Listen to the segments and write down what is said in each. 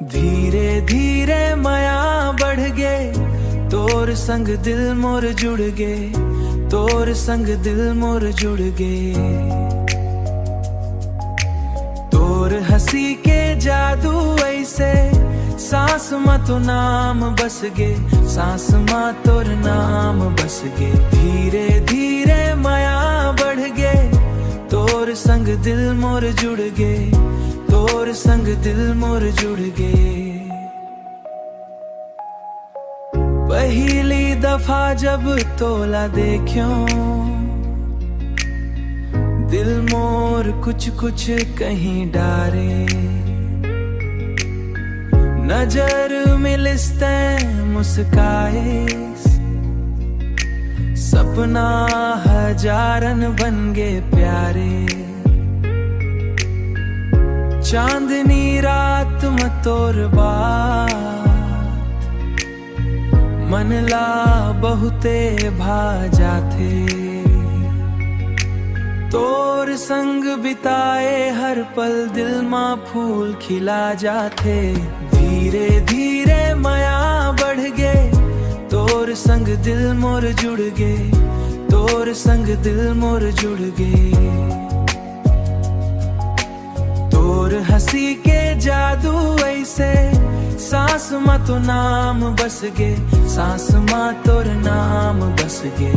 धीरे धीरे माया बढ़ गे, तोर संग दिल मोर जुड़ गे, तोर संग दिल मोर जुड़ गे। तोर हंसी के जादू ऐसे सांस मा तो नाम बस गे, सांस मा तोर नाम बस गे। धीरे धीरे माया बढ़ गे, तोर संग दिल मोर जुड़ गे, तोर संग दिल मोर जुड़ गे। पहली दफा जब तोला देखियो, दिल मोर कुछ कुछ कहीं डारे। नजर मिलते मुस्काए, सपना हजारन बन गए प्यारे। चांदनी रात में तोर बात मन ला बहुते भा जाथे। तोर संग बिताए हर पल दिल माँ फूल खिला जाथे। धीरे धीरे माया बढ़ गे, तोर संग दिल मोर जुड़ गे, तोर संग दिल मोर जुड़ गे। तोर हंसी के जादू ऐसे सांस मा तो नाम बस गे, सांस मा तोर नाम बस गे।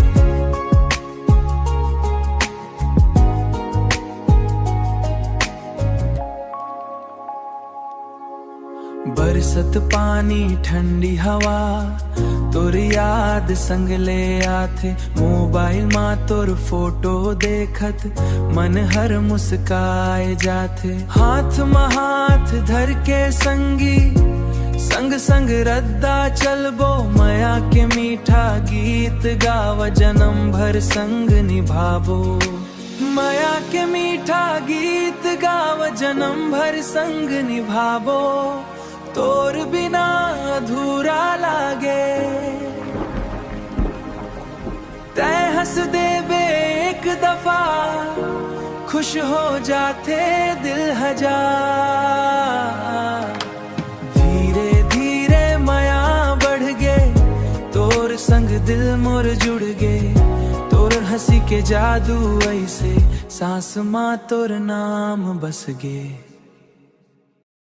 बरसत पानी ठंडी हवा, तोर याद संग ले आथे। मोबाइल मा तोर फोटो देखत मन हर मुस्काए जाथे। हाथ मा हाथ धर के संगी संग संग रद्दा चलबो, माया के मीठा गीत गाव जन्म भर संग निभाबो। माया के मीठा गीत गाव जन्म भर संग निभाबो। तोर बिना अधूरा लागे, तै हंस देबे एक दफा, खुश हो जाते दिल हजार। धीरे धीरे माया बढ़ गे, तोर संग दिल मोर जुड़ गे। तोर हंसी के जादू ऐसे सांस मा तोर नाम बस गे।